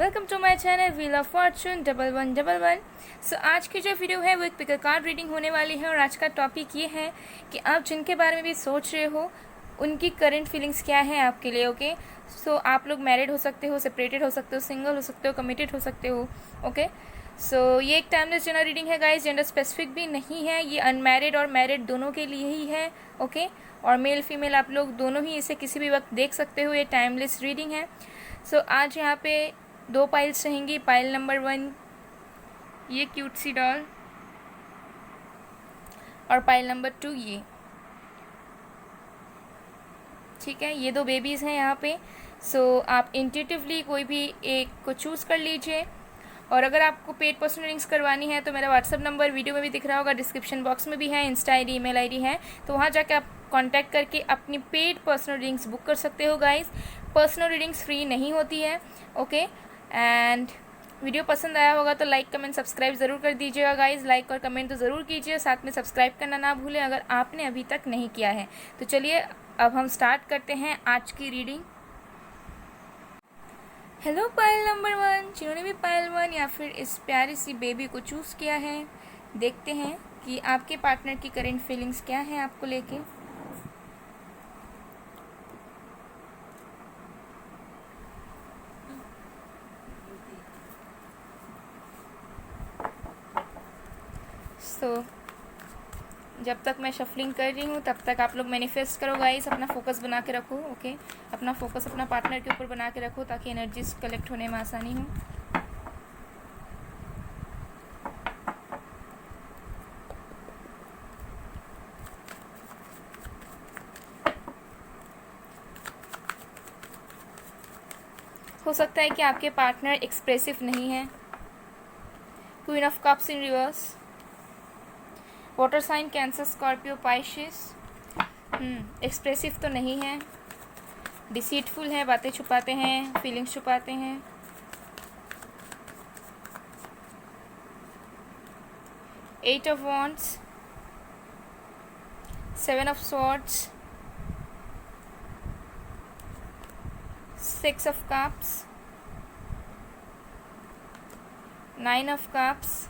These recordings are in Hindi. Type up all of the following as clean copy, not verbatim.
Welcome to my channel wheel of fortune 1111। So आज की जो वीडियो है वो एक पिकर कार्ड रीडिंग होने वाली है और आज का टॉपिक ये है कि आप जिनके बारे में भी सोच रहे हो उनकी करंट फीलिंग्स क्या है आपके लिए। ओके सो आप लोग मैरिड हो सकते हो, सेपरेटेड हो सकते हो, सिंगल हो सकते हो, कमिटेड हो सकते हो। ओके सो ये एक टाइमलेस जनरल रीडिंग है गाइस, जेंडर स्पेसिफिक भी नहीं है, ये अनमैरिड और मैरिड दोनों के लिए ही है। ओके और मेल फीमेल आप लोग दोनों ही इसे किसी भी वक्त देख सकते हो, ये टाइमलेस रीडिंग है। सो आज यहाँ पे दो पाइल्स रहेंगी। पाइल नंबर 1 ये क्यूट सी डॉल और पाइल नंबर 2 ये, ठीक है, ये दो बेबीज़ हैं यहाँ पे। सो आप इंट्यूटिवली कोई भी एक को चूज़ कर लीजिए और अगर आपको पेड पर्सनल रीडिंग्स करवानी है तो मेरा व्हाट्सअप नंबर वीडियो में भी दिख रहा होगा, डिस्क्रिप्शन बॉक्स में भी है, इंस्टा आईडी, ईमेल आईडी है, तो वहाँ जाकर आप कांटेक्ट करके अपनी पेड पर्सनल रीडिंग्स बुक कर सकते हो गाइस। पर्सनल रीडिंग्स फ्री नहीं होती है। ओके एंड वीडियो पसंद आया होगा तो लाइक कमेंट सब्सक्राइब ज़रूर कर दीजिएगा गाइस। लाइक और कमेंट तो ज़रूर कीजिए, साथ में सब्सक्राइब करना ना भूलें अगर आपने अभी तक नहीं किया है। तो चलिए अब हम स्टार्ट करते हैं आज की रीडिंग। हेलो पाइल नंबर 1, जिन्होंने भी पाइल 1 या फिर इस प्यारी सी बेबी को चूज़ किया है, देखते हैं कि आपके पार्टनर की करंट फीलिंग्स क्या है आपको लेके। तो जब तक मैं शफलिंग कर रही हूँ तब तक आप लोग मैनिफेस्ट करो गाइस, अपना फोकस बना के रखो। ओके अपना फोकस अपना पार्टनर के ऊपर बना के रखो ताकि एनर्जीज कलेक्ट होने में आसानी हो। हो सकता है कि आपके पार्टनर एक्सप्रेसिव नहीं है। Queen of Cups in reverse, water sign Cancer, Scorpio, Pisces. Expressive तो नहीं है, डिसीटफुल है, बातें छुपाते हैं, फीलिंग्स छुपाते हैं। Eight of wands, 7 of swords, 6 of cups, 9 of cups,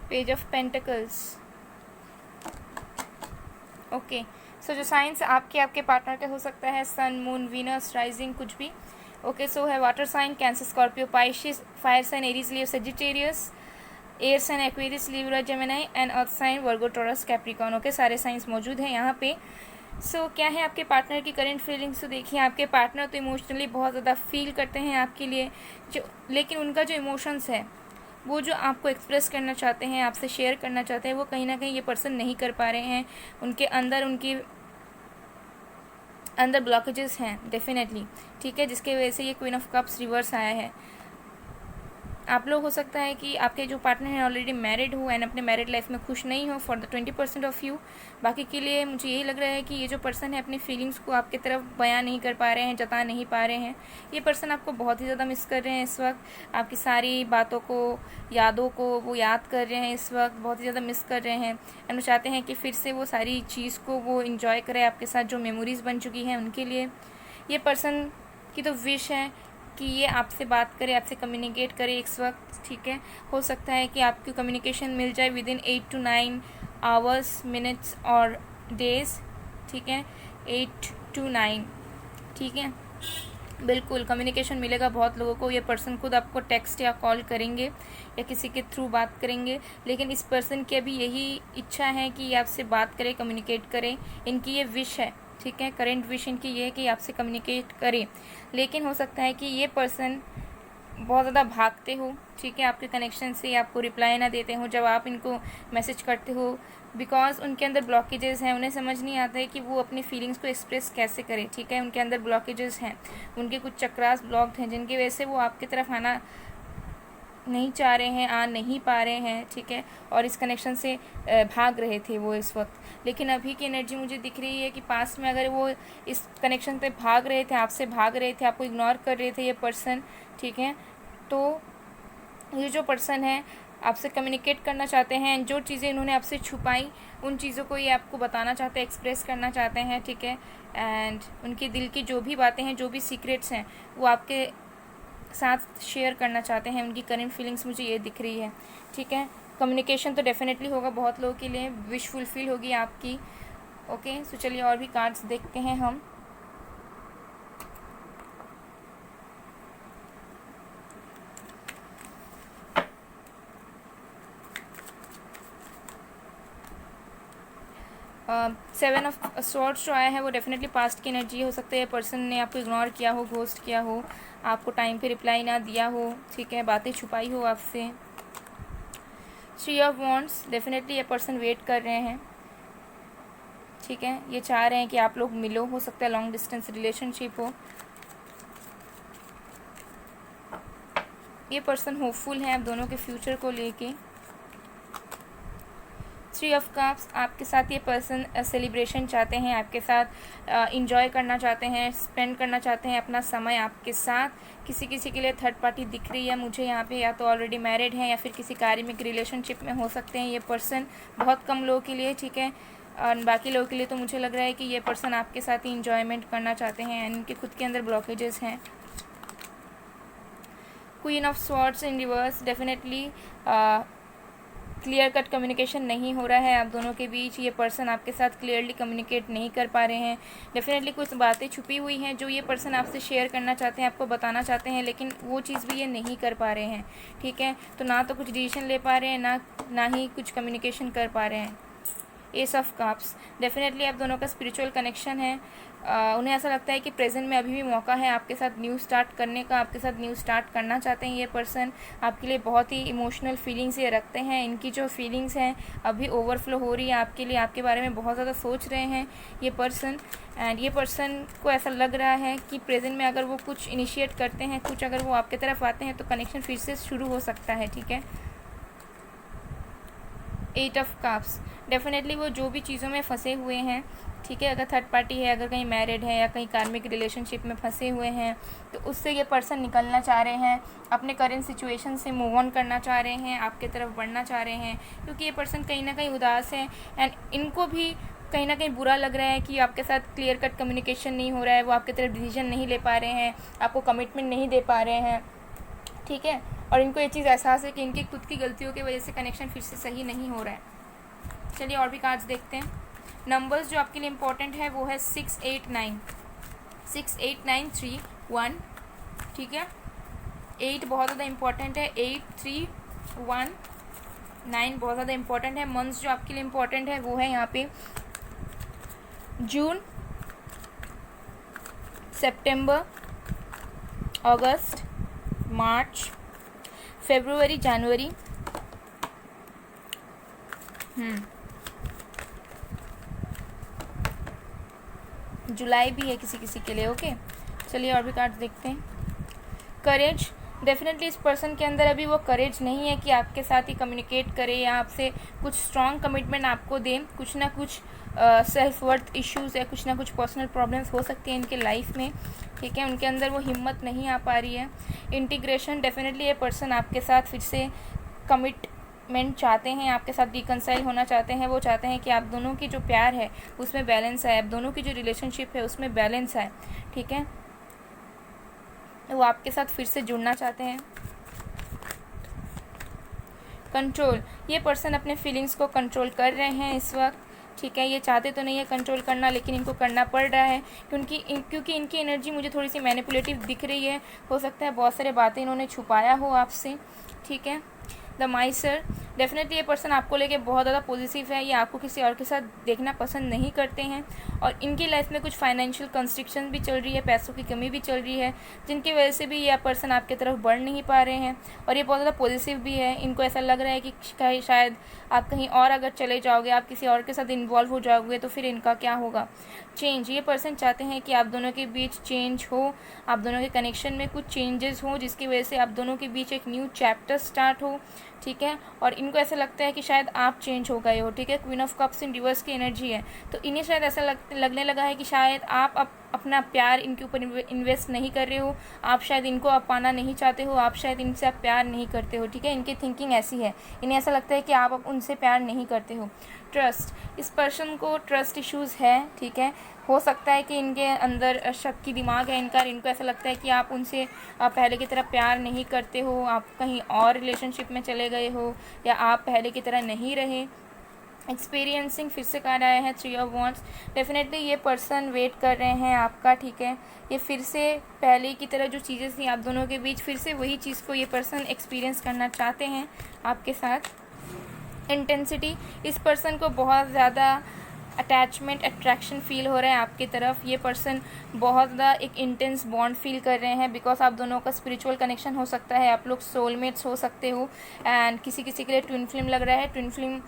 page of pentacles. Okay so जो साइंस आपके पार्टनर के हो सकता है सन, मून, वीनस, राइजिंग, कुछ भी। ओके सो है water sign Cancer, Scorpio, Pisces, fire sign Aries, Leo, Sagittarius, air sign Aquarius, Libra, Gemini and earth sign Virgo, Taurus, Capricorn. Okay सारे साइंस मौजूद हैं यहाँ पे। सो क्या है आपके पार्टनर की करंट फीलिंग्स। तो देखिए आपके पार्टनर तो इमोशनली बहुत ज़्यादा फील करते हैं आपके लिए, लेकिन उनका जो इमोशंस है वो जो आपको एक्सप्रेस करना चाहते हैं, आपसे शेयर करना चाहते हैं, वो कहीं ना कहीं ये पर्सन नहीं कर पा रहे हैं। उनके अंदर ब्लॉकेजेस हैं डेफिनेटली, ठीक है, जिसके वजह से ये क्वीन ऑफ कप्स रिवर्स आया है। आप लोग हो सकता है कि आपके जो पार्टनर हैं ऑलरेडी मैरिड हो एंड अपने मैरिड लाइफ में खुश नहीं हो, फॉर द 20% ऑफ यू। बाकी के लिए मुझे यही लग रहा है कि ये जो पर्सन है अपनी फीलिंग्स को आपकी तरफ बयां नहीं कर पा रहे हैं, जता नहीं पा रहे हैं। ये पर्सन आपको बहुत ही ज़्यादा मिस कर रहे हैं इस वक्त, आपकी सारी बातों को, यादों को वो याद कर रहे हैं इस वक्त, बहुत ही ज़्यादा मिस कर रहे हैं एंड वो चाहते हैं कि फिर से वो सारी चीज़ को वो इन्जॉय करें आपके साथ, जो मेमोरीज़ बन चुकी हैं उनके लिए। ये पर्सन की तो विश है कि ये आपसे बात करे, आपसे कम्युनिकेट करे इस वक्त, ठीक है। हो सकता है कि आपकी कम्युनिकेशन मिल जाए with in 8 to 9 hours, minutes और डेज, ठीक है, 8 to 9, ठीक है, बिल्कुल कम्युनिकेशन मिलेगा बहुत लोगों को। ये पर्सन खुद आपको टेक्स्ट या कॉल करेंगे या किसी के थ्रू बात करेंगे, लेकिन इस पर्सन की अभी यही इच्छा है कि ये आपसे बात करे, कम्युनिकेट करे, इनकी ये विश है, ठीक है। करेंट विश इनकी ये है कि आपसे कम्युनिकेट करें, लेकिन हो सकता है कि ये पर्सन बहुत ज़्यादा भागते हो, ठीक है, आपके कनेक्शन से, आपको रिप्लाई ना देते हो जब आप इनको मैसेज करते हो, बिकॉज उनके अंदर ब्लॉकेजेस हैं। उन्हें समझ नहीं आता है कि वो अपनी फीलिंग्स को एक्सप्रेस कैसे करें, ठीक है। उनके अंदर ब्लॉकेजेस हैं, उनके कुछ चक्रास ब्लॉक्ड हैं जिनकी वजह से वो आपकी तरफ आना नहीं चाह रहे हैं, आ नहीं पा रहे हैं, ठीक है, और इस कनेक्शन से भाग रहे थे वो इस वक्त। लेकिन अभी की एनर्जी मुझे दिख रही है कि पास्ट में अगर वो इस कनेक्शन पे भाग रहे थे, आपसे भाग रहे थे, आपको इग्नोर कर रहे थे ये पर्सन, ठीक है, तो ये जो पर्सन है आपसे कम्युनिकेट करना चाहते हैं। जो चीज़ें इन्होंने आपसे छुपाई उन चीज़ों को ये आपको बताना चाहते हैं, एक्सप्रेस करना चाहते हैं, ठीक है। एंड उनके दिल की जो भी बातें हैं, जो भी सीक्रेट्स हैं, वो आपके साथ शेयर करना चाहते हैं। उनकी करंट फीलिंग्स मुझे ये दिख रही है, ठीक है। कम्युनिकेशन तो डेफिनेटली होगा बहुत लोगों के लिए, विश फुलफिल होगी आपकी। ओके, सो चलिए और भी कार्ड्स देखते हैं हम। सेवन ऑफ सॉर्ड्स जो आया है वो डेफिनेटली पास्ट की एनर्जी हो सकता है। पर्सन ने आपको इग्नोर किया हो, घोस्ट किया हो, आपको टाइम पे रिप्लाई ना दिया हो, ठीक है, बातें छुपाई हो आपसे। थ्री ऑफ वॉन्ड्स, डेफिनेटली ये पर्सन वेट कर रहे हैं, ठीक है। ये चाह रहे हैं कि आप लोग मिलो, हो सकता है लॉन्ग डिस्टेंस रिलेशनशिप हो। ये पर्सन होपफुल है आप दोनों के फ्यूचर को लेके। थ्री ऑफ कप्स, आपके साथ ये पर्सन सेलिब्रेशन चाहते हैं, आपके साथ इंजॉय करना चाहते हैं, स्पेंड करना चाहते हैं अपना समय आपके साथ। किसी किसी के लिए थर्ड पार्टी दिख रही है मुझे यहाँ पे, या तो ऑलरेडी मैरिड हैं या फिर किसी कार्मिक रिलेशनशिप में हो सकते हैं ये पर्सन, बहुत कम लोगों के लिए, ठीक है। और बाकी लोगों के लिए तो मुझे लग रहा है कि ये पर्सन आपके साथ ही इंजॉयमेंट करना चाहते हैं एंड इनके खुद के अंदर ब्लॉकेजेस हैं। Queen of swords in reverse, definitely clear cut communication नहीं हो रहा है आप दोनों के बीच। ये पर्सन आपके साथ क्लियरली कम्युनिकेट नहीं कर पा रहे हैं। डेफिनेटली कुछ बातें छुपी हुई हैं जो ये पर्सन आपसे शेयर करना चाहते हैं, आपको बताना चाहते हैं, लेकिन वो चीज़ भी ये नहीं कर पा रहे हैं, ठीक है। तो ना तो कुछ डिसीजन ले पा रहे हैं, ना ही कुछ कम्युनिकेशन कर पा रहे हैं। एस ऑफ कप्स, डेफिनेटली आप दोनों का स्पिरिचुअल कनेक्शन है। उन्हें ऐसा लगता है कि प्रेजेंट में अभी भी मौका है आपके साथ न्यू स्टार्ट करने का, आपके साथ न्यू स्टार्ट करना चाहते हैं ये पर्सन। आपके लिए बहुत ही इमोशनल फीलिंग्स ये रखते हैं। इनकी जो फीलिंग्स हैं अभी ओवरफ्लो हो रही है आपके लिए, आपके बारे में बहुत ज़्यादा सोच रहे हैं ये पर्सन। एंड ये पर्सन को ऐसा लग रहा है कि प्रेजेंट में अगर वो कुछ इनिशिएट करते हैं, कुछ अगर वो आपके तरफ आते हैं तो कनेक्शन फिर से शुरू हो सकता है, ठीक है। एट ऑफ कप्स, डेफिनेटली वो जो भी चीज़ों में फंसे हुए हैं, ठीक है, अगर थर्ड पार्टी है, अगर कहीं मैरिड है या कहीं कार्मिक रिलेशनशिप में फंसे हुए हैं, तो उससे ये पर्सन निकलना चाह रहे हैं, अपने करेंट सिचुएशन से मूव ऑन करना चाह रहे हैं, आपके तरफ बढ़ना चाह रहे हैं, क्योंकि ये पर्सन कहीं ना कहीं उदास है एंड इनको भी कहीं ना कहीं बुरा लग रहा है कि आपके साथ क्लियर कट कम्युनिकेशन नहीं हो रहा है, वो आपके तरफ डिसीजन नहीं ले पा रहे हैं, आपको कमिटमेंट नहीं दे पा रहे हैं, ठीक है। और इनको ये चीज़ एहसास है कि इनकी खुद की गलतियों की वजह से कनेक्शन फिर से सही नहीं हो रहा है। चलिए और भी कार्ड्स देखते हैं। नंबर्स जो आपके लिए इम्पोर्टेंट है वो है 689, 68931, ठीक है। 8 बहुत ज़्यादा इम्पोर्टेंट है, 8319 बहुत ज़्यादा इम्पोर्टेंट है। मंथ्स जो आपके लिए इम्पोर्टेंट है वो है यहाँ पे जून, सितंबर, अगस्त, मार्च, फरवरी, जनवरी, जुलाई भी है किसी किसी के लिए, ओके। चलिए और भी कार्ड्स देखते हैं। करेज, डेफिनेटली इस पर्सन के अंदर अभी वो करेज नहीं है कि आपके साथ ही कम्युनिकेट करे या आपसे कुछ स्ट्रॉन्ग कमिटमेंट आपको दें। कुछ ना कुछ सेल्फ वर्थ इश्यूज़ या कुछ ना कुछ पर्सनल प्रॉब्लम्स हो सकती हैं इनके लाइफ में, ठीक है। उनके अंदर वो हिम्मत नहीं आ पा रही है। इंटीग्रेशन, डेफिनेटली ये पर्सन आपके साथ फिर से कमिटमेंट चाहते हैं, आपके साथ रिकंसाइल होना चाहते हैं। वो चाहते हैं कि आप दोनों की जो प्यार है उसमें बैलेंस आए, आप दोनों की जो रिलेशनशिप है उसमें बैलेंस आए, ठीक है। वो आपके साथ फिर से जुड़ना चाहते हैं। कंट्रोल, ये पर्सन अपने फीलिंग्स को कंट्रोल कर रहे हैं इस वक्त, ठीक है। ये चाहते तो नहीं है कंट्रोल करना, लेकिन इनको करना पड़ रहा है क्योंकि इनकी एनर्जी मुझे थोड़ी सी मैनिपुलेटिव दिख रही है। हो सकता है बहुत सारे बातें इन्होंने छुपाया हो आपसे, ठीक है। द माइसर, डेफिनेटली ये पर्सन आपको लेके बहुत ज़्यादा पॉजिटिव है। ये आपको किसी और के साथ देखना पसंद नहीं करते हैं और इनकी लाइफ में कुछ फाइनेंशियल कंस्ट्रिक्शन भी चल रही है, पैसों की कमी भी चल रही है, जिनकी वजह से भी ये पर्सन आपके तरफ बढ़ नहीं पा रहे हैं। और ये बहुत ज़्यादा पॉजिटिव भी है। इनको ऐसा लग रहा है कि शायद आप कहीं और अगर चले जाओगे, आप किसी और के साथ इन्वॉल्व हो जाओगे तो फिर इनका क्या होगा। चेंज, ये पर्सन चाहते हैं कि आप दोनों के बीच चेंज हो, आप दोनों के कनेक्शन में कुछ चेंजेस हो, जिसकी वजह से आप दोनों के बीच एक न्यू चैप्टर स्टार्ट हो, ठीक है। और इनको ऐसा लगता है कि शायद आप चेंज हो गए हो, ठीक है। Queen of Cups in reverse की एनर्जी है, तो इन्हें शायद ऐसा लगने लगा है कि शायद आप अपना प्यार इनके ऊपर इन्वेस्ट नहीं कर रहे हो, आप शायद इनको आप पाना नहीं चाहते हो, आप शायद इनसे आप प्यार नहीं करते हो, ठीक है। इनकी थिंकिंग ऐसी है, इन्हें ऐसा लगता है कि आप उनसे प्यार नहीं करते हो। ट्रस्ट, इस पर्सन को ट्रस्ट इश्यूज़ है, ठीक है। हो सकता है कि इनके अंदर शक की दिमाग है इनका, इनको ऐसा लगता है कि आप उनसे पहले की तरह प्यार नहीं करते हो, आप कहीं और रिलेशनशिप में चले गए हो, या आप पहले की तरह नहीं रहे। एक्सपीरियंसिंग फिर से कार्ड आया है 3 ऑफ वॉन्ड्स। डेफिनेटली ये पर्सन वेट कर रहे हैं आपका, ठीक है। ये फिर से पहले की तरह जो चीज़ें थी आप दोनों के बीच, फिर से वही चीज़ को ये पर्सन एक्सपीरियंस करना चाहते हैं आपके साथ। इंटेंसिटी, इस पर्सन को बहुत ज़्यादा अटैचमेंट अट्रैक्शन फील हो रहा है आपकी तरफ। ये पर्सन बहुत ज़्यादा एक इंटेंस बॉन्ड फील कर रहे हैं, बिकॉज आप दोनों का स्पिरिचुअल कनेक्शन हो सकता है, आप लोग सोलमेट्स हो सकते हो। एंड किसी किसी के लिए ट्विन फ्लेम लग रहा है, ट्विन फ्लेम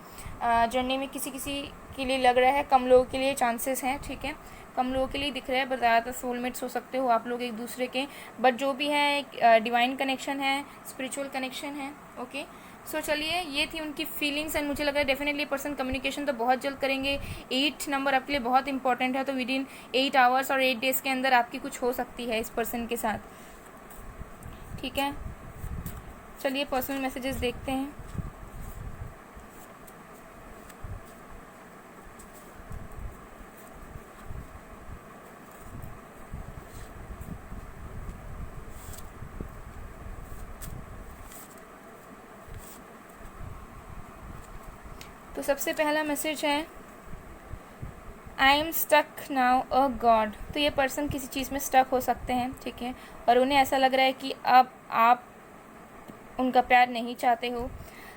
जर्नी में किसी किसी के लिए लग रहा है, कम लोगों के लिए चांसेस हैं, ठीक है। कम लोगों के लिए दिख रहा है, बट ज़्यादातर सोलमेट्स हो सकते हो आप लोग एक दूसरे के। बट जो भी है एक डिवाइन कनेक्शन है, स्पिरिचुअल कनेक्शन है, ओके। सो चलिए, ये थी उनकी फीलिंग्स। एंड मुझे लग रहा है डेफिनेटली पर्सन कम्युनिकेशन तो बहुत जल्द करेंगे। 8 नंबर आपके लिए बहुत इंपॉर्टेंट है, तो विद इन 8 आवर्स और 8 डेज़ के अंदर आपकी कुछ हो सकती है इस पर्सन के साथ, ठीक है। चलिए पर्सनल मैसेजेस देखते हैं। तो सबसे पहला मैसेज है I am stuck now a god. तो ये पर्सन किसी चीज़ में स्टक हो सकते हैं, ठीक है, और उन्हें ऐसा लग रहा है कि अब आप उनका प्यार नहीं चाहते हो।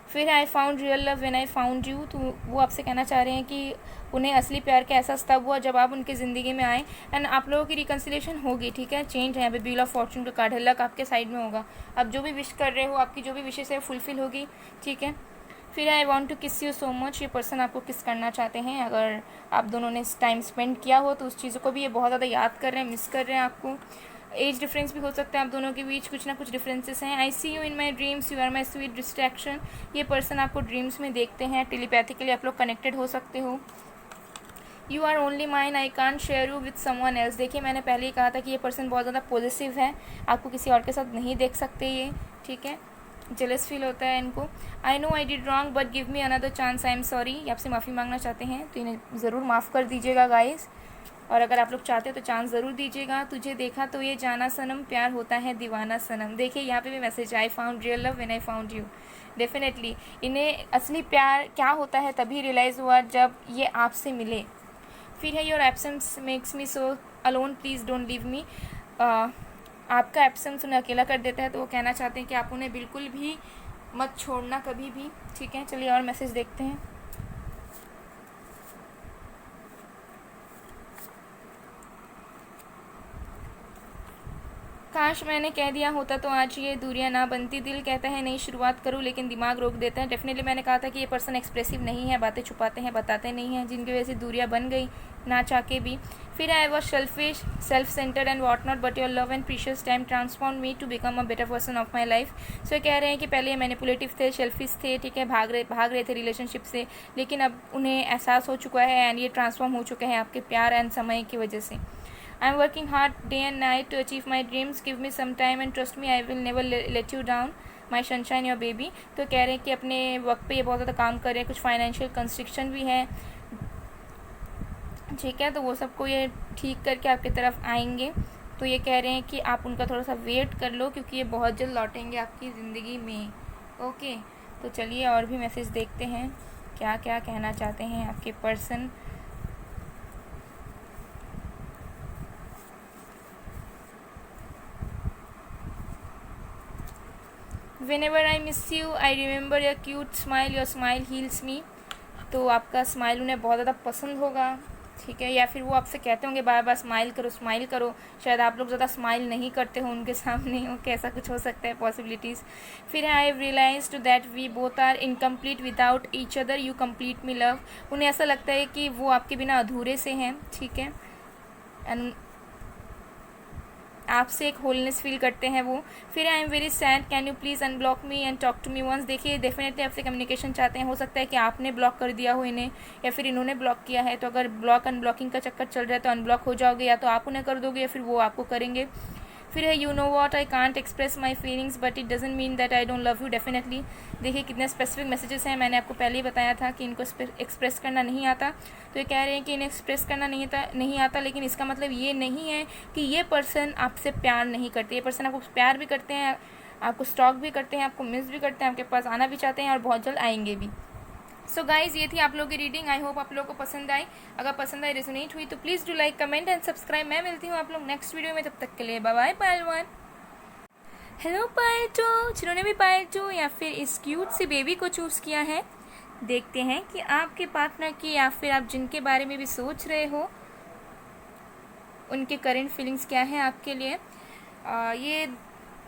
फिर I found real love when I found you, तो वो आपसे कहना चाह रहे हैं कि उन्हें असली प्यार का एहसास तब हुआ जब आप उनकी ज़िंदगी में आए। एंड आप लोगों की रिकन्सिलेशन होगी, ठीक है। चेंज है, अभी व्हील ऑफ फॉर्चून का कार्ड है, लक आपके साइड में होगा। आप जो भी विश कर रहे हो, आपकी जो भी विशेष है फुलफिल होगी, ठीक है। फिर आई वॉन्ट टू किस यू सो मच, ये पर्सन आपको किस करना चाहते हैं। अगर आप दोनों ने टाइम स्पेंड किया हो तो उस चीज़ों को भी ये बहुत ज़्यादा याद कर रहे हैं, मिस कर रहे हैं आपको। एज डिफरेंस भी हो सकता है आप दोनों के बीच, कुछ ना कुछ डिफरेंसेस हैं। I see you in my dreams, you are my sweet distraction, ये पर्सन आपको ड्रीम्स में देखते हैं, टेलीपैथिकली आप लोग कनेक्टेड हो सकते हो। You are only mine, I can't share you with someone else. देखिए मैंने पहले ही कहा था कि ये पर्सन बहुत ज़्यादा पॉजिटिव है, आपको किसी और के साथ नहीं देख सकते ये, ठीक है। जेलस फील होता है इनको। I know I did wrong but give me another chance, I am sorry, ये आपसे माफ़ी मांगना चाहते हैं, तो इन्हें ज़रूर माफ़ कर दीजिएगा गाइस। और अगर आप लोग चाहते हो तो चांस ज़रूर दीजिएगा। तुझे देखा तो ये जाना सनम, प्यार होता है दीवाना सनम। देखिए यहाँ पे भी message, I found real love when I found you. Definitely इन्हें असली प्यार क्या होता है तभी रियलाइज़ हुआ जब ये आपसे मिले। फिर है your absence makes me so alone, please don't leave me. आपका एब्सेंस उन्हें अकेला कर देता है, तो वो कहना चाहते हैं कि आप उन्हें बिल्कुल भी मत छोड़ना कभी भी, ठीक है। चलिए और मैसेज देखते हैं। काश मैंने कह दिया होता तो आज ये दूरियां ना बनती। दिल कहता है नई शुरुआत करूं लेकिन दिमाग रोक देता है। डेफिनेटली मैंने कहा था कि ये पर्सन एक्सप्रेसिव नहीं है, बातें छुपाते हैं, बताते नहीं हैं, जिनकी वजह से दूरियां बन गई ना चाह के भी। फिर I was selfish, self centred and what not, but your love and precious time transform me to become a better person of my life. So कह रहे हैं कि पहले ये मैनिपुलेटिव थे, सेल्फिश थे, ठीक है, भाग रहे थे रिलेशनशिप से, लेकिन अब उन्हें एहसास हो चुका है एंड ये ट्रांसफॉर्म हो चुके हैं आपके प्यार एंड समय की वजह से। I am working hard day and night to achieve my dreams. Give me some time and trust me, I will never let you down. My sunshine, your baby. तो कह रहे हैं कि अपने वक्त पे ये बहुत ज़्यादा काम कर रहे हैं, कुछ फाइनेंशियल कंस्ट्रिक्शन भी है, ठीक है, तो वो सबको ये ठीक करके आपकी तरफ आएंगे। तो ये कह रहे हैं कि आप उनका थोड़ा सा वेट कर लो क्योंकि ये बहुत जल्द लौटेंगे आपकी ज़िंदगी में, ओके। तो चलिए और भी मैसेज देखते हैं क्या क्या कहना चाहते हैं आपके person. Whenever I miss you, I remember your cute smile. Your smile heals me. तो आपका स्माइल उन्हें बहुत ज़्यादा पसंद होगा, ठीक है, या फिर वो आपसे कहते होंगे बार बार स्माइल करो स्माइल करो। शायद आप लोग ज़्यादा स्माइल नहीं करते हो उनके सामने, ओके, ऐसा कुछ हो सकता है पॉसिबिलिटीज़। फिर I have realized that we both are incomplete without each other, you complete me love. उन्हें ऐसा लगता है कि वो आपके बिना अधूरे से हैं, ठीक है। एंड आपसे एक होलनेस फील करते हैं वो। फिर I am very sad, can you please unblock me and talk to me once. देखिए डेफिनेटली आपसे कम्युनिकेशन चाहते हैं, हो सकता है कि आपने ब्लॉक कर दिया हो इन्हें या फिर इन्होंने ब्लॉक किया है। तो अगर ब्लॉक अनब्लॉकिंग का चक्कर चल रहा है तो अनब्लॉक हो जाओगे, या तो आप उन्हें कर दोगे या फिर वो आपको करेंगे। फिर है you know what, I can't express my feelings but it doesn't mean that I don't love you. Definitely देखिए कितने स्पेसिफिक मैसेजेस हैं, मैंने आपको पहले ही बताया था कि इनको एक्सप्रेस करना नहीं आता। तो ये कह रहे हैं कि इन्हें एक्सप्रेस करना नहीं आता, लेकिन इसका मतलब ये नहीं है कि ये पर्सन आपसे प्यार नहीं करते। ये पर्सन आपको प्यार भी करते हैं, आपको स्टॉक भी करते हैं, आपको मिस भी करते हैं, आपके पास आना भी चाहते हैं और बहुत जल्द आएंगे भी। सो गाइज ये थी आप लोगों की रीडिंग। आई होप आप लोगों को पसंद आई। अगर पसंद आई, रेजोनेट हुई तो please do like, comment and subscribe. मैं मिलती हूँ आप लोग नेक्स्ट वीडियो में, तब तक के लिए बाय बाय पायल 1। हेलो पायल 2, जिन्होंने भी पायल 2 या फिर इस क्यूट सी बेबी को चूज़ किया है, देखते हैं कि आपके पार्टनर की या फिर आप जिनके बारे में भी सोच रहे हो उनके करंट फीलिंग्स क्या हैं आपके लिए। ये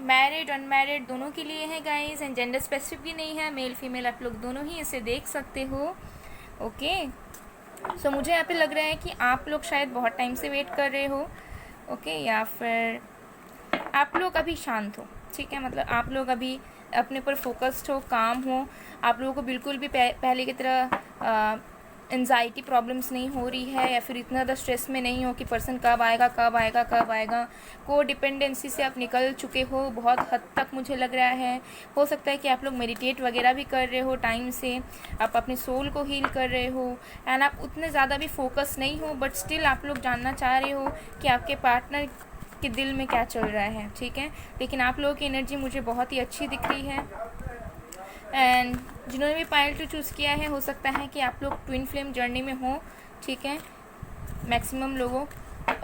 मैरिड अनमैरिड दोनों के लिए है गाइस, एंड जेंडर स्पेसिफिक भी नहीं है, मेल फीमेल आप लोग दोनों ही इसे देख सकते हो। ओके सो मुझे यहाँ पे लग रहा है कि आप लोग शायद बहुत टाइम से वेट कर रहे हो। ओके या फिर आप लोग अभी शांत हो, ठीक है, मतलब आप लोग अभी अपने पर फोकस्ड हो, काम हो, आप लोगों को बिल्कुल भी पहले की तरह एंजाइटी प्रॉब्लम्स नहीं हो रही है, या फिर इतना ज़्यादा स्ट्रेस में नहीं हो कि पर्सन कब आएगा कब आएगा कब आएगा। को डिपेंडेंसी से आप निकल चुके हो बहुत हद तक मुझे लग रहा है। हो सकता है कि आप लोग मेडिटेट वगैरह भी कर रहे हो टाइम से, आप अपने सोल को हील कर रहे हो, एंड आप उतने ज़्यादा भी फोकस नहीं हो, बट स्टिल आप लोग जानना चाह रहे हो कि आपके पार्टनर के दिल में क्या चल रहा है, ठीक है। लेकिन आप लोगों की एनर्जी मुझे बहुत ही अच्छी दिख रही है। एंड जिन्होंने भी पायल 2 चूज़ किया है, हो सकता है कि आप लोग ट्विन फ्लेम जर्नी में हो, ठीक है, मैक्सिमम लोगों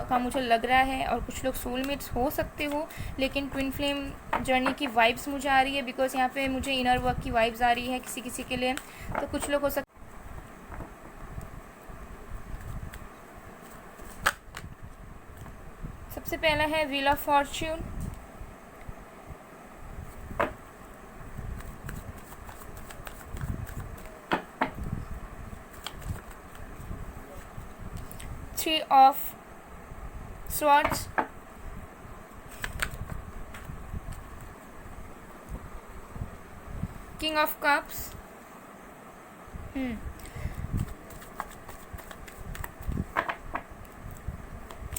का मुझे लग रहा है, और कुछ लोग सोलमेट्स हो सकते हो, लेकिन ट्विन फ्लेम जर्नी की वाइब्स मुझे आ रही है, बिकॉज यहाँ पे मुझे इनर वर्क की वाइब्स आ रही है किसी किसी के लिए। तो कुछ लोग हो सकते सबसे पहला है wheel of Fortune, three of swords, king of cups,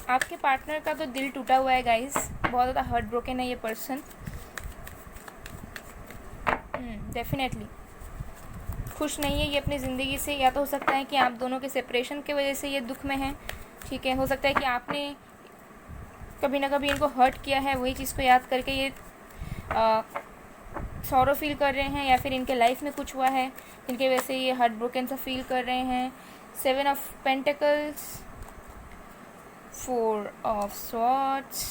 आपके पार्टनर का तो दिल टूटा हुआ है गाइस, बहुत ज़्यादा हार्ट ब्रोकन है ये पर्सन। डेफिनेटली खुश नहीं है ये अपनी ज़िंदगी से, या तो हो सकता है कि आप दोनों के सेपरेशन की वजह से ये दुख में है, ठीक है। हो सकता है कि आपने कभी ना कभी इनको हर्ट किया है, वही चीज़ को याद करके ये सॉरो फील कर रहे हैं, या फिर इनके लाइफ में कुछ हुआ है जिनकी वजह से ये हार्ट ब्रोकन सा फील कर रहे हैं। 7 of pentacles, 4 of swords,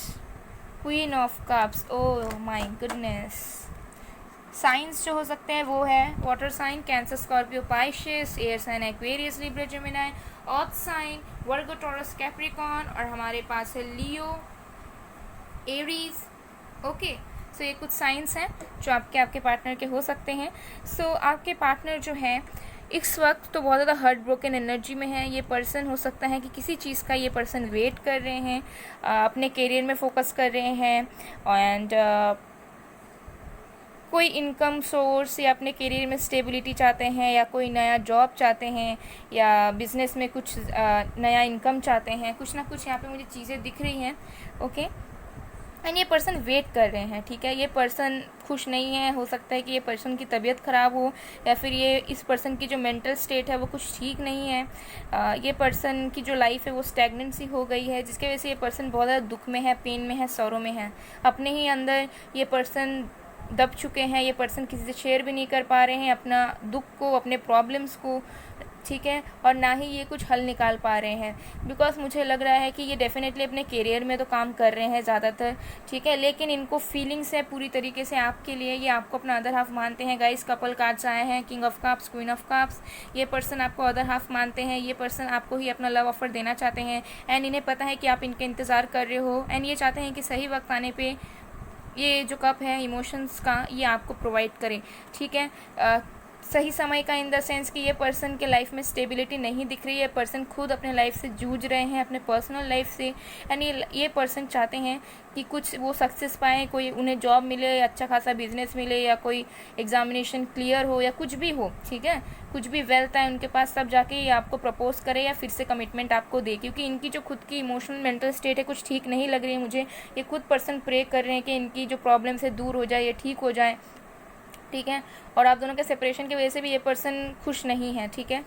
queen of cups. Oh my goodness. Signs जो हो सकते हैं वो है water sign, Cancer, Scorpio, Pisces, air sign, Aquarius, Libra, Gemini, earth sign, Virgo, Taurus, Capricorn, और हमारे पास है लियो, एरीज। ओके सो ये कुछ साइंस हैं जो आपके पार्टनर के हो सकते हैं। सो आपके पार्टनर जो है इस वक्त तो बहुत ज़्यादा हार्ट ब्रोकन एनर्जी में है। ये पर्सन हो सकता है कि किसी चीज़ का ये पर्सन वेट कर रहे हैं, अपने करियर में फोकस कर रहे हैं, एंड कोई इनकम सोर्स या अपने करियर में स्टेबिलिटी चाहते हैं, या कोई नया जॉब चाहते हैं, या बिज़नेस में कुछ नया इनकम चाहते हैं। कुछ ना कुछ यहाँ पे मुझे चीज़ें दिख रही हैं। ओके एंड ये पर्सन वेट कर रहे हैं, ठीक है। ये पर्सन खुश नहीं है, हो सकता है कि ये पर्सन की तबीयत ख़राब हो, या फिर ये इस पर्सन की जो मेंटल स्टेट है वो कुछ ठीक नहीं है। ये पर्सन की जो लाइफ है वो स्टैग्नेंट सी हो गई है, जिसकी वजह से ये पर्सन बहुत ज़्यादा दुख में है, पेन में है, सौरों में है। अपने ही अंदर ये पर्सन दब चुके हैं। ये पर्सन किसी से शेयर भी नहीं कर पा रहे हैं अपना दुख को, अपने प्रॉब्लम्स को, ठीक है, और ना ही ये कुछ हल निकाल पा रहे हैं। बिकॉज मुझे लग रहा है कि ये डेफिनेटली अपने करियर में तो काम कर रहे हैं ज़्यादातर, ठीक है, लेकिन इनको फीलिंग्स है पूरी तरीके से आपके लिए। ये आपको अपना अदर हाफ मानते हैं गाइस। कपल कार्ड्स आए हैं, king of cups, queen of cups. ये पर्सन आपको अदर हाफ मानते हैं। ये पर्सन आपको ही अपना लव ऑफर देना चाहते हैं, एंड इन्हें पता है कि आप इनके इंतज़ार कर रहे हो, एंड ये चाहते हैं कि सही वक्त आने पर ये जो कप है इमोशंस का ये आपको प्रोवाइड करें, ठीक है। सही समय का, इन द सेंस कि ये पर्सन के लाइफ में स्टेबिलिटी नहीं दिख रही है, पर्सन खुद अपने लाइफ से जूझ रहे हैं, अपने पर्सनल लाइफ से, एंड ये पर्सन चाहते हैं कि कुछ वो सक्सेस पाएँ, कोई उन्हें जॉब मिले, अच्छा खासा बिजनेस मिले, या कोई एग्जामिनेशन क्लियर हो, या कुछ भी हो, ठीक है, कुछ भी वेल्थ आए उनके पास, तब जाके ये आपको प्रपोज करे या फिर से कमिटमेंट आपको दे, क्योंकि इनकी जो खुद की इमोशनल मेंटल स्टेट है कुछ ठीक नहीं लग रही है मुझे। ये खुद पर्सन प्रे कर रहे हैं कि इनकी जो प्रॉब्लम्स है दूर हो जाए, ये ठीक हो जाए, ठीक है। और आप दोनों के सेपरेशन की वजह से भी ये पर्सन खुश नहीं है, ठीक है।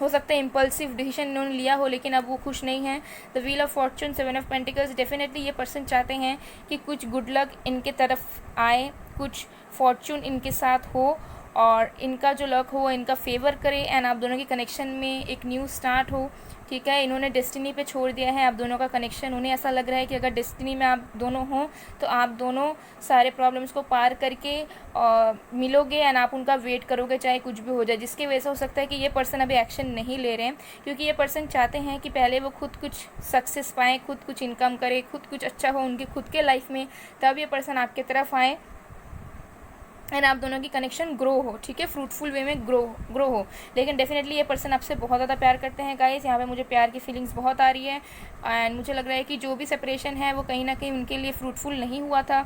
हो सकता है इम्पल्सिव डिसीजन इन्होंने लिया हो, लेकिन अब वो खुश नहीं है। The wheel of Fortune, 7 of pentacles, definitely ये पर्सन चाहते हैं कि कुछ गुड लक इनके तरफ आए, कुछ फॉर्चून इनके साथ हो, और इनका जो लक हो इनका फेवर करे, एंड आप दोनों के कनेक्शन में एक न्यू स्टार्ट हो, ठीक है। इन्होंने डेस्टिनी पे छोड़ दिया है आप दोनों का कनेक्शन। उन्हें ऐसा लग रहा है कि अगर डेस्टिनी में आप दोनों हों तो आप दोनों सारे प्रॉब्लम्स को पार करके मिलोगे, एंड आप उनका वेट करोगे चाहे कुछ भी हो जाए, जिसकी वजह से हो सकता है कि ये पर्सन अभी एक्शन नहीं ले रहे हैं, क्योंकि ये पर्सन चाहते हैं कि पहले वो खुद कुछ सक्सेस पाएँ, खुद कुछ इनकम करे, खुद कुछ अच्छा हो उनके खुद के लाइफ में, तब ये पर्सन आपके तरफ आए एंड आप दोनों की कनेक्शन ग्रो हो, ठीक है, फ्रूटफुल वे में ग्रो हो। लेकिन डेफिनेटली ये पर्सन आपसे बहुत ज़्यादा प्यार करते हैं गाइस। यहाँ पे मुझे प्यार की फीलिंग्स बहुत आ रही है, एंड मुझे लग रहा है कि जो भी सेपरेशन है वो कहीं ना कहीं उनके लिए फ्रूटफुल नहीं हुआ था,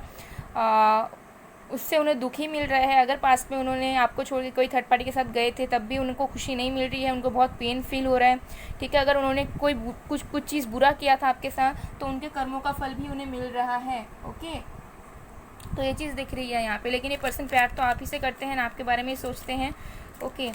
उससे उन्हें दुख ही मिल रहा है। अगर पास में उन्होंने आपको छोड़ के कोई थर्ड पार्टी के साथ गए थे तब भी उनको खुशी नहीं मिल रही है, उनको बहुत पेन फील हो रहा है, ठीक है। अगर उन्होंने कोई कुछ चीज़ बुरा किया था आपके साथ तो उनके कर्मों का फल भी उन्हें मिल रहा है, ओके। तो ये चीज़ दिख रही है यहाँ पे, लेकिन ये पर्सन प्यार तो आप ही से करते हैं ना, आपके बारे में ही सोचते हैं, ओके।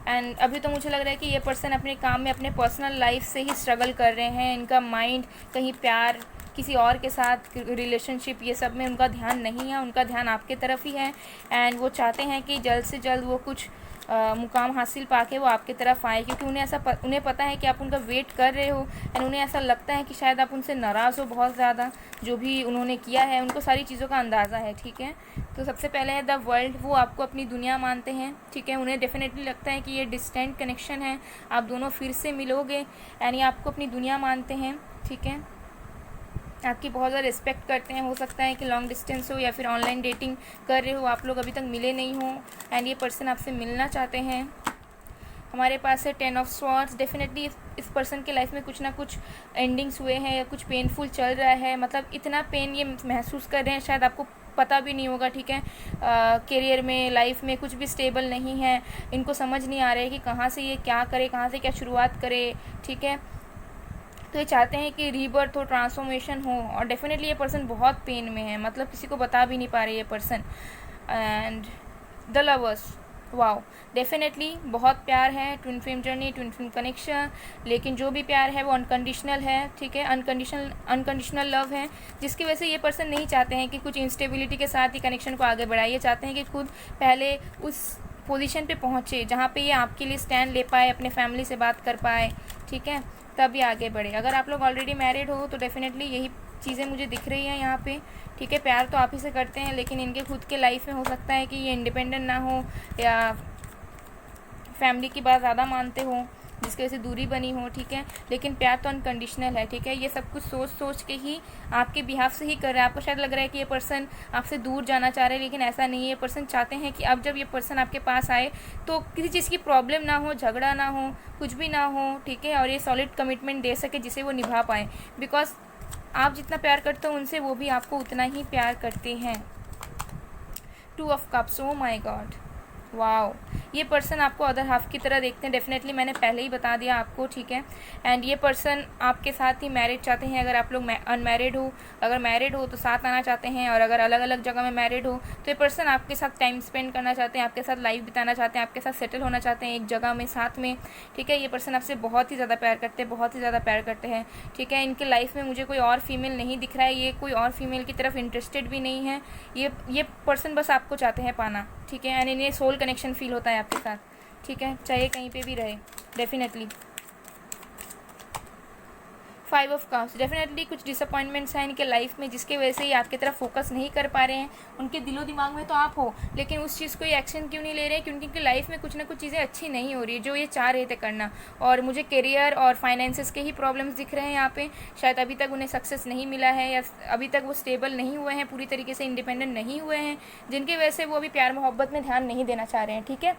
एंड अभी तो मुझे लग रहा है कि ये पर्सन अपने काम में, अपने पर्सनल लाइफ से ही स्ट्रगल कर रहे हैं। इनका माइंड कहीं प्यार, किसी और के साथ रिलेशनशिप, ये सब में उनका ध्यान नहीं है, उनका ध्यान आपके तरफ ही है। एंड वो चाहते हैं कि जल्द से जल्द वो कुछ मुकाम हासिल पाके वो आपके तरफ आए, क्योंकि उन्हें पता है कि आप उनका वेट कर रहे हो, एंड उन्हें ऐसा लगता है कि शायद आप उनसे नाराज़ हो बहुत ज़्यादा, जो भी उन्होंने किया है उनको सारी चीज़ों का अंदाज़ा है, ठीक है। तो सबसे पहले है द वर्ल्ड, वो आपको अपनी दुनिया मानते हैं, ठीक है। उन्हें डेफिनेटली लगता है कि ये डिस्टेंट कनेक्शन है, आप दोनों फिर से मिलोगे, एंड ये आपको अपनी दुनिया मानते हैं, ठीक है। आपकी बहुत ज़्यादा रिस्पेक्ट करते हैं। हो सकता है कि लॉन्ग डिस्टेंस हो या फिर ऑनलाइन डेटिंग कर रहे हो, आप लोग अभी तक मिले नहीं हो, एंड ये पर्सन आपसे मिलना चाहते हैं। हमारे पास है 10 ऑफ स्वॉर्ड्स, डेफिनेटली इस पर्सन के लाइफ में कुछ ना कुछ एंडिंग्स हुए हैं या कुछ पेनफुल चल रहा है, मतलब इतना पेन ये महसूस कर रहे हैं शायद आपको पता भी नहीं होगा, ठीक है। करियर में, लाइफ में कुछ भी स्टेबल नहीं है, इनको समझ नहीं आ रहा है कि कहाँ से ये क्या करे, कहाँ से क्या शुरुआत करे, ठीक है। तो ये चाहते हैं कि रीबर्थ हो, ट्रांसफॉर्मेशन हो, और डेफिनेटली ये पर्सन बहुत पेन में है, मतलब किसी को बता भी नहीं पा रहे ये person. And the lovers, wow, definitely बहुत प्यार है, twin flame journey, twin flame connection, लेकिन जो भी प्यार है वो अनकंडीशनल है, ठीक है, अनकंडीशनल लव है, जिसकी वजह से ये पर्सन नहीं चाहते हैं कि कुछ इंस्टेबिलिटी के साथ ही कनेक्शन को आगे बढ़ाए। ये चाहते हैं कि खुद पहले उस पोजीशन पे पहुँचे जहाँ पे ये आपके लिए स्टैंड ले पाए, अपने फैमिली से बात कर पाए, ठीक है, तभी आगे बढ़े। अगर आप लोग ऑलरेडी मैरिड हो तो डेफिनेटली यही चीज़ें मुझे दिख रही हैं यहाँ पे, ठीक है। प्यार तो आप ही से करते हैं, लेकिन इनके खुद के लाइफ में हो सकता है कि ये इंडिपेंडेंट ना हो या फैमिली की बात ज़्यादा मानते हो, जिसकी वजह से दूरी बनी हो, ठीक है। लेकिन प्यार तो अनकंडीशनल है, ठीक है। ये सब कुछ सोच के ही आपके बिहाफ से ही कर रहा है। आपको शायद लग रहा है कि ये पर्सन आपसे दूर जाना चाह रहे हैं, लेकिन ऐसा नहीं है। ये पर्सन चाहते हैं कि अब जब ये पर्सन आपके पास आए तो किसी चीज़ की प्रॉब्लम ना हो, झगड़ा ना हो, कुछ भी ना हो, ठीक है, और ये सॉलिड कमिटमेंट दे सके जिसे वो निभा पाए, बिकॉज आप जितना प्यार करते हो उनसे वो भी आपको उतना ही प्यार करते हैं। 2 of cups, oh my God, wow, ये पर्सन आपको अदर हाफ की तरह देखते हैं, डेफिनेटली मैंने पहले ही बता दिया आपको, ठीक है। एंड ये पर्सन आपके साथ ही मैरिज चाहते हैं। अगर आप लोग अनमैरिड हो, अगर मैरिड हो तो साथ आना चाहते हैं, और अगर अलग अलग जगह में मैरिड हो तो ये पर्सन आपके साथ टाइम स्पेंड करना चाहते हैं, आपके साथ लाइफ बिताना चाहते हैं, आपके साथ सेटल होना चाहते हैं एक जगह में साथ में, ठीक है। ये पर्सन आपसे बहुत ही ज़्यादा प्यार करते हैं, बहुत ही ज़्यादा प्यार करते हैं, ठीक है। इनके लाइफ में मुझे कोई और फीमेल नहीं दिख रहा है, ये कोई और फीमेल की तरफ इंटरेस्टेड भी नहीं है। ये पर्सन बस आपको चाहते हैं पाना, ठीक है। एंड इन्हें सोल कनेक्शन फील होता है आपके साथ, ठीक है, चाहे कहीं पे भी रहे, definitely. Five of cups, definitely कुछ डिसअपॉइंटमेंट्स हैं इनके लाइफ में जिसके वजह से ये आपकी तरफ फोकस नहीं कर पा रहे हैं। उनके दिलो दिमाग में तो आप हो, लेकिन उस चीज़ को ये एक्शन क्यों नहीं ले रहे हैं? क्योंकि उनकी लाइफ में कुछ ना कुछ चीज़ें अच्छी नहीं हो रही है जो ये चाह रहे थे करना। और मुझे करियर और फाइनेंसेस के ही प्रॉब्लम्स दिख रहे हैं यहाँ पे। शायद अभी तक उन्हें सक्सेस नहीं मिला है, या अभी तक वो स्टेबल नहीं हुए हैं, पूरी तरीके से इंडिपेंडेंट नहीं हुए हैं, जिनकी वजह से वो अभी प्यार मोहब्बत में ध्यान नहीं देना चाह रहे हैं। ठीक है,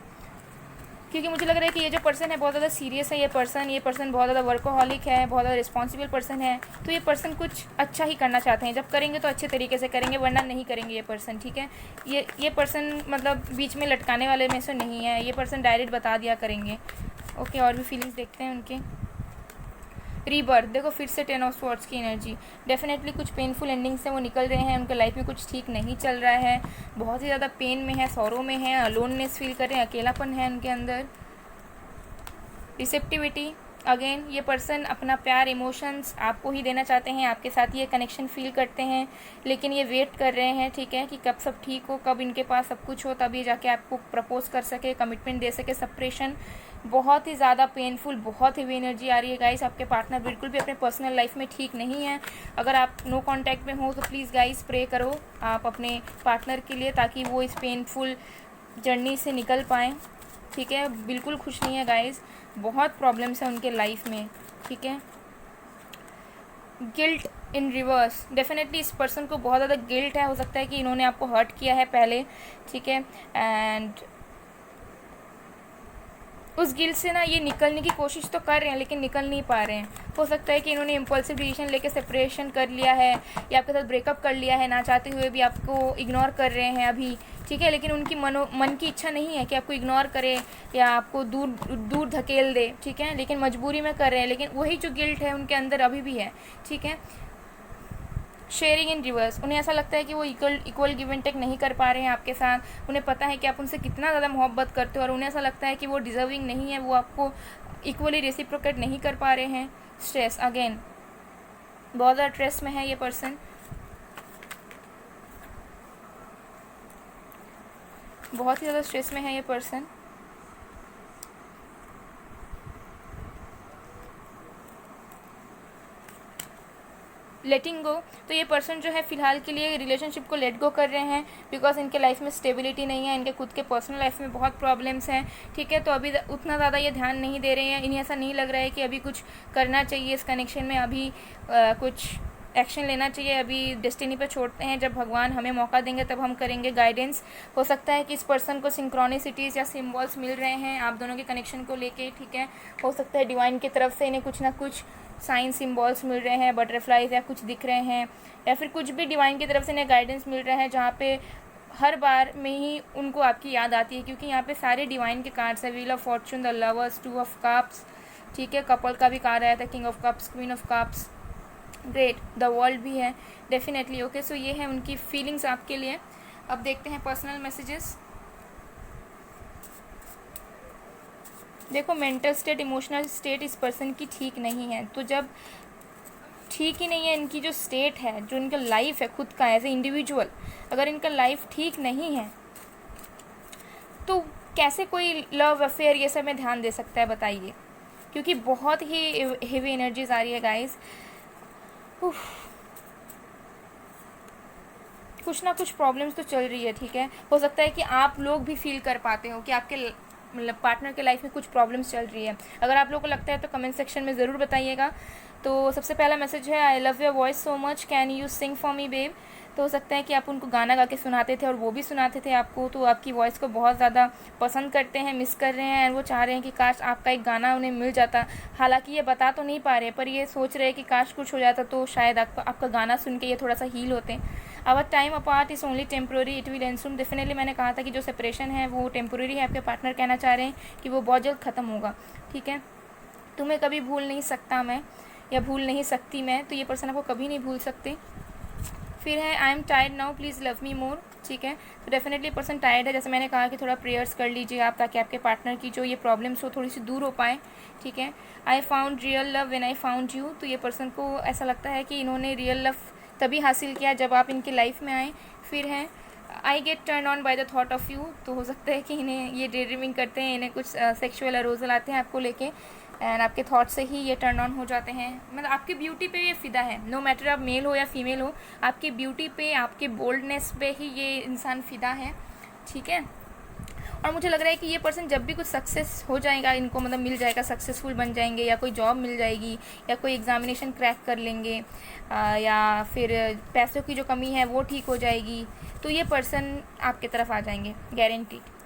क्योंकि मुझे लग रहा है कि ये जो पर्सन है बहुत ज़्यादा सीरियस है। ये पर्सन बहुत ज़्यादा वर्कोहॉलिक है, बहुत ज़्यादा रिस्पॉन्सिबल पर्सन है। तो ये पर्सन कुछ अच्छा ही करना चाहते हैं, जब करेंगे तो अच्छे तरीके से करेंगे, वरना नहीं करेंगे ये पर्सन। ठीक है, ये पर्सन मतलब बीच में लटकाने वाले में से नहीं है। ये पर्सन डायरेक्ट बता दिया करेंगे। ओके, और भी फीलिंग्स देखते हैं उनके। रीबर्थ, देखो फिर से 10 ऑफ स्वॉर्ड्स की एनर्जी। डेफिनेटली कुछ पेनफुल एंडिंग से वो निकल रहे हैं, उनके लाइफ में कुछ ठीक नहीं चल रहा है, बहुत ही ज़्यादा पेन में है, सौरों में है, अलोननेस फील कर रहे हैं, अकेलापन है उनके अंदर। रिसेप्टिविटी, अगेन ये पर्सन अपना प्यार, इमोशंस आपको ही देना चाहते हैं, आपके साथ ये कनेक्शन फील करते हैं, लेकिन ये वेट कर रहे हैं। ठीक है, कि कब सब ठीक हो, कब इनके पास सब कुछ हो, तब ये जाके आपको प्रपोज कर सके, कमिटमेंट दे सके। सेपरेशन बहुत ही ज़्यादा पेनफुल, बहुत हेवी एनर्जी आ रही है गाइस। आपके पार्टनर बिल्कुल भी अपने पर्सनल लाइफ में ठीक नहीं है। अगर आप नो कांटेक्ट में हो तो प्लीज़ गाइस प्रे करो आप अपने पार्टनर के लिए, ताकि वो इस पेनफुल जर्नी से निकल पाएँ। ठीक है, बिल्कुल खुश नहीं है गाइस, बहुत प्रॉब्लम्स हैं उनके लाइफ में। ठीक है, गिल्ट इन रिवर्स, डेफिनेटली इस पर्सन को बहुत ज़्यादा गिल्ट है। हो सकता है कि इन्होंने आपको हर्ट किया है पहले। ठीक है, एंड उस गिल्ट से ना ये निकलने की कोशिश तो कर रहे हैं, लेकिन निकल नहीं पा रहे हैं। हो सकता है कि इन्होंने इम्पल्सिव डिसीजन लेके सेपरेशन कर लिया है, या आपके साथ ब्रेकअप कर लिया है, ना चाहते हुए भी आपको इग्नोर कर रहे हैं अभी। ठीक है, लेकिन उनकी मन की इच्छा नहीं है कि आपको इग्नोर करे या आपको दूर धकेल दे। ठीक है, लेकिन मजबूरी में कर रहे हैं, लेकिन वही जो गिल्ट है उनके अंदर अभी भी है। ठीक है, शेयरिंग इन रिवर्स, उन्हें ऐसा लगता है कि वो इक्वल गिव एंड टेक नहीं कर पा रहे हैं आपके साथ। उन्हें पता है कि आप उनसे कितना ज़्यादा मोहब्बत करते हो, और उन्हें ऐसा लगता है कि वो डिजर्विंग नहीं है, वो आपको इक्वली रेसिप्रोकेट नहीं कर पा रहे हैं। स्ट्रेस, अगेन बहुत ज़्यादा स्ट्रेस में है ये पर्सन, बहुत ही ज़्यादा स्ट्रेस में है ये पर्सन। लेटिंग गो, तो ये पर्सन जो है फिलहाल के लिए रिलेशनशिप को लेट गो कर रहे हैं, बिकॉज इनके लाइफ में स्टेबिलिटी नहीं है, इनके खुद के पर्सनल लाइफ में बहुत प्रॉब्लम्स हैं। ठीक है, तो अभी उतना ज़्यादा ये ध्यान नहीं दे रहे हैं। इन्हें ऐसा नहीं लग रहा है कि अभी कुछ करना चाहिए इस कनेक्शन में, अभी कुछ एक्शन लेना चाहिए। अभी डेस्टिनी पे छोड़ते हैं, जब भगवान हमें मौका देंगे तब हम करेंगे गाइडेंस। हो सकता है कि इस पर्सन को सिंक्रोनिसिटीज़ या सिम्बॉल्स मिल रहे हैं आप दोनों के कनेक्शन को लेके। ठीक है, हो सकता है डिवाइन की तरफ से इन्हें कुछ ना कुछ साइन सिम्बॉल्स मिल रहे हैं, बटरफ्लाइज या कुछ दिख रहे हैं, या फिर कुछ भी डिवाइन की तरफ से इन्हें गाइडेंस मिल रहा है, जहाँ पे हर बार में ही उनको आपकी याद आती है, क्योंकि यहाँ पे सारे डिवाइन के कार्ड्स है। Wheel of Fortune, the lovers, 2 of cups. ठीक है, कपल का भी कार्ड आया था, king of cups, queen of cups, great, the world भी है डेफिनेटली। ओके, सो ये है उनकी फीलिंग्स आपके लिए। अब देखते हैं पर्सनल मैसेजेस। देखो, मेंटल स्टेट, इमोशनल स्टेट इस पर्सन की ठीक नहीं है। तो जब ठीक ही नहीं है इनकी जो स्टेट है, जो इनका लाइफ है खुद का एज ए इंडिविजुअल, अगर इनका लाइफ ठीक नहीं है तो कैसे कोई लव अफेयर ये सब में ध्यान दे सकता है बताइए? क्योंकि बहुत ही हेवी एनर्जीज आ रही है गाइस। कुछ ना कुछ प्रॉब्लम्स तो चल रही है। ठीक है, हो सकता है कि आप लोग भी फील कर पाते हो कि आपके मतलब पार्टनर के लाइफ में कुछ प्रॉब्लम्स चल रही है। अगर आप लोगों को लगता है तो कमेंट सेक्शन में ज़रूर बताइएगा। तो सबसे पहला मैसेज है, I love your voice so much, can you sing for me babe. तो हो सकता है कि आप उनको गाना गा के सुनाते थे और वो भी सुनाते थे आपको, तो आपकी वॉइस को बहुत ज़्यादा पसंद करते हैं, मिस कर रहे हैं, और वो चाह रहे हैं कि काश आपका एक गाना उन्हें मिल जाता। हालांकि ये बता तो नहीं पा रहे, पर ये सोच रहे हैं कि काश कुछ हो जाता तो शायद आपका गाना सुन के ये थोड़ा सा हील होते। Our time apart is only temporary, it will end soon. Definitely मैंने कहा था कि जो सेपरेशन है वो टेम्प्रोरी है। आपके पार्टनर कहना चाह रहे हैं कि वो बहुत जल्द ख़त्म होगा। ठीक है, तुम्हें कभी भूल नहीं सकता मैं, या भूल नहीं सकती मैं, तो ये पर्सन आपको कभी नहीं भूल सकते। फिर है, I am tired now, please love me more. ठीक है, तो डेफिनेटली पर्सन टायर्ड है। जैसे मैंने कहा कि थोड़ा प्रेयर्स कर लीजिए आप, ताकि आपके पार्टनर की जो ये प्रॉब्लम्स हो थोड़ी सी दूर हो पाए। ठीक है, I found real love when I found you, तो ये पर्सन को ऐसा लगता है कि इन्होंने रियल लव तभी हासिल किया जब आप इनकी लाइफ में आए। फिर है, I get turn on by the thought of you, तो हो सकता है कि इन्हें ये डे ड्रीमिंग करते हैं, इन्हें कुछ सेक्शुअल अरोजल आते हैं आपको लेके। एंड आपके थॉट से ही ये टर्न ऑन हो जाते हैं। मतलब आपकी ब्यूटी पे ये फ़िदा है, नो मैटर आप मेल हो या फीमेल हो, आपकी ब्यूटी पे, आपके बोल्डनेस पे ही ये इंसान फ़िदा है, ठीक है। और मुझे लग रहा है कि ये पर्सन जब भी कुछ सक्सेस हो जाएगा, इनको मतलब मिल जाएगा, सक्सेसफुल बन जाएंगे, या कोई जॉब मिल जाएगी, या कोई एग्जामिनेशन क्रैक कर लेंगे, या फिर पैसों की जो कमी है वो ठीक हो जाएगी, तो ये पर्सन आपके तरफ आ जाएंगे, guaranteed.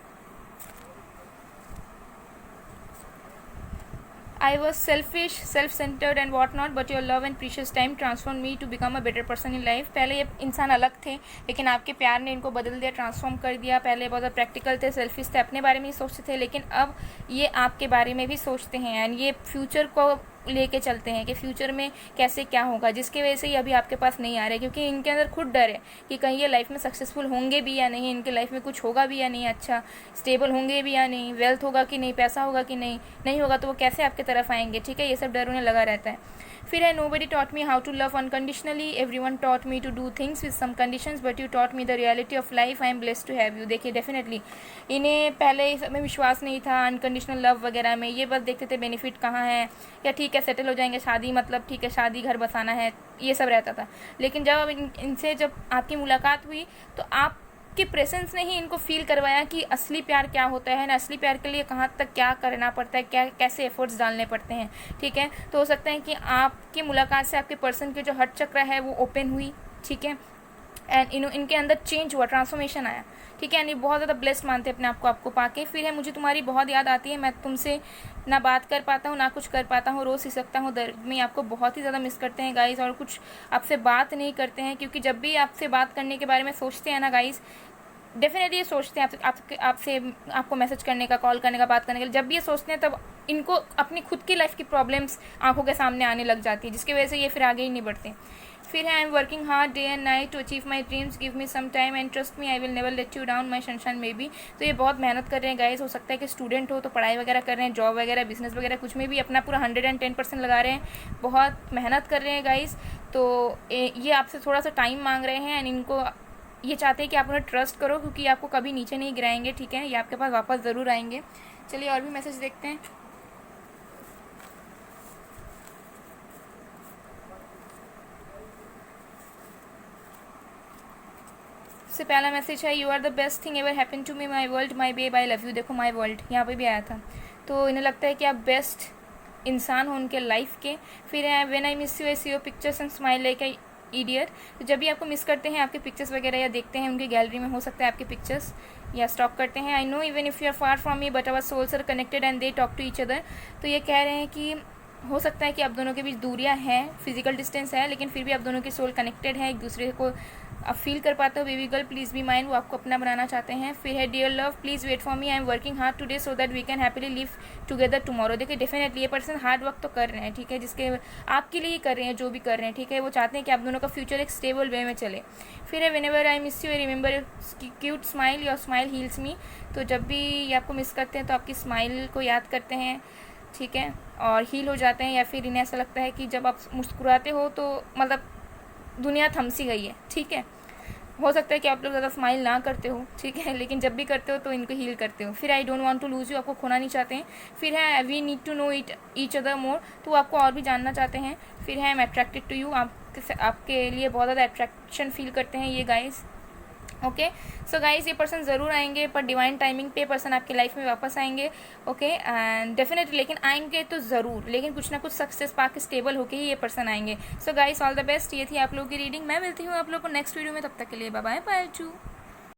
I was selfish, self-centered and what not, but your love and precious time transformed me to become a better person in life। पहले ये इंसान अलग थे, लेकिन आपके प्यार ने इनको बदल दिया, ट्रांसफॉर्म कर दिया। पहले बहुत प्रैक्टिकल थे, सेल्फिश थे, अपने बारे में ही सोचते थे, लेकिन अब ये आपके बारे में भी सोचते हैं एंड ये फ्यूचर को लेके चलते हैं कि फ्यूचर में कैसे क्या होगा, जिसकी वजह से ये अभी आपके पास नहीं आ रहे, क्योंकि इनके अंदर खुद डर है कि कहीं ये लाइफ में सक्सेसफुल होंगे भी या नहीं, इनके लाइफ में कुछ होगा भी या नहीं, अच्छा स्टेबल होंगे भी या नहीं, वेल्थ होगा कि नहीं, पैसा होगा कि नहीं, नहीं होगा तो वो कैसे आपके तरफ आएंगे, ठीक है। ये सब डर उन्हें लगा रहता है। फिर है nobody taught me how to love unconditionally, everyone taught me to do things with some conditions, but you taught me the reality of life, I am blessed to have you. देखिए डेफिनेटली इन्हें पहले इस में विश्वास नहीं था अनकंडीशनल लव वगैरह में, ये बस देखते थे बेनिफिट कहाँ है, या ठीक है सेटल हो जाएंगे, शादी मतलब ठीक है शादी घर बसाना है, ये सब रहता था। लेकिन जब इनसे जब आपकी मुलाकात हुई तो आप कि प्रेजेंस ने ही इनको फील करवाया कि असली प्यार क्या होता है ना, असली प्यार के लिए कहाँ तक क्या करना पड़ता है, क्या कैसे एफर्ट्स डालने पड़ते हैं, ठीक है। तो हो सकता है कि आपकी मुलाकात से आपके पर्सन की जो हट चक्र है वो ओपन हुई, ठीक है, एंड इनके अंदर चेंज हुआ, ट्रांसफॉर्मेशन आया, ठीक है। यानी बहुत ज़्यादा ब्लेस्ड मानते हैं अपने आप को आपको पाके। फिर है मुझे तुम्हारी बहुत याद आती है, मैं तुमसे ना बात कर पाता हूँ ना कुछ कर पाता हूँ, रोज़ सिसकता हूँ दर्द में, आपको बहुत ही ज़्यादा मिस करते हैं गाइस, और कुछ आपसे बात नहीं करते हैं, क्योंकि जब भी आपसे बात करने के बारे में सोचते हैं ना गाइस, डेफिनेटली ये सोचते हैं आपसे आपको मैसेज करने का, कॉल करने का, बात करने का, जब भी ये सोचते हैं तब इनको अपनी खुद की लाइफ की प्रॉब्लम्स आंखों के सामने आने लग जाती है, जिसकी वजह से ये फिर आगे ही नहीं बढ़ते। फिर है I am working hard day and night to achieve my dreams, give me some time and trust me I will never let you down my sunshine may be. तो ये बहुत मेहनत कर रहे हैं गाइस, हो सकता है कि स्टूडेंट हो तो पढ़ाई वगैरह कर रहे हैं, जॉब वगैरह, बिजनेस वगैरह, कुछ में भी अपना पूरा 110% लगा रहे हैं, बहुत मेहनत कर रहे हैं गाइस। तो ये आपसे थोड़ा सा टाइम मांग रहे हैं एंड इनको ये चाहते हैं कि आप उन्हें ट्रस्ट करो, क्योंकि आपको कभी नीचे नहीं गिराएंगे, ठीक है, ये आपके पास वापस ज़रूर आएंगे। चलिए और भी मैसेज देखते हैं। सबसे पहला मैसेज है, you are the best thing ever happen to me my world my babe I love you. देखो माई वर्ल्ड यहाँ पे भी आया था, तो इन्हें लगता है कि आप बेस्ट इंसान हो उनके लाइफ के। फिर है when I miss you I see your pictures and smile like I idiot. तो जब भी आपको मिस करते हैं, आपके पिक्चर्स वगैरह या देखते हैं उनकी गैलरी में, हो सकता है आपके पिक्चर्स या स्टॉक करते हैं। I know even if you are far from me but our souls are connected and they talk to each other. तो ये कह रहे हैं कि हो सकता है कि आप दोनों के बीच दूरियां हैं, फिजिकल डिस्टेंस है, लेकिन फिर भी आप दोनों की सोल कनेक्टेड है, एक दूसरे को आप फील कर पाते हो। Baby girl please be mine, वो आपको अपना बनाना चाहते हैं। फिर है dear love please wait for me, I am working hard today so that we can happily live together tomorrow. देखिए डेफिनेटली ये पर्सन हार्ड वर्क तो कर रहे हैं, ठीक है, जिसके आपके लिए कर रहे हैं, जो भी कर रहे हैं, ठीक है, वो चाहते हैं कि आप दोनों का फ्यूचर एक स्टेबल वे में चले। फिर है whenever I miss you I remember cute smile, your smile heals me. तो जब भी ये आपको मिस करते हैं तो आपकी स्माइल को याद करते हैं, ठीक है, और हील हो जाते हैं, या फिर इन्हें ऐसा लगता है कि जब आप मुस्कुराते हो तो मतलब दुनिया थम सी गई है, ठीक है। हो सकता है कि आप लोग ज़्यादा स्माइल ना करते हो, ठीक है, लेकिन जब भी करते हो तो इनको हील करते हो। फिर I don't want to lose you, आपको खोना नहीं चाहते हैं। फिर है we need to know each other more, तो वो आपको और भी जानना चाहते हैं। फिर है I am attracted to you, आपके लिए बहुत ज़्यादा अट्रैक्शन फील करते हैं ये गाइस। ओके सो गाइस ये पर्सन ज़रूर आएंगे, पर डिवाइन टाइमिंग पे पर्सन आपकी लाइफ में वापस आएंगे, ओके, एंड डेफिनेटली, लेकिन आएंगे तो ज़रूर, लेकिन कुछ ना कुछ सक्सेस पा के स्टेबल होके ही ये पर्सन आएंगे। So guys all the best, ये थी आप लोगों की रीडिंग। मैं मिलती हूँ आप लोगों को नेक्स्ट वीडियो में, तब तक के लिए बाय बाय, बाय टू।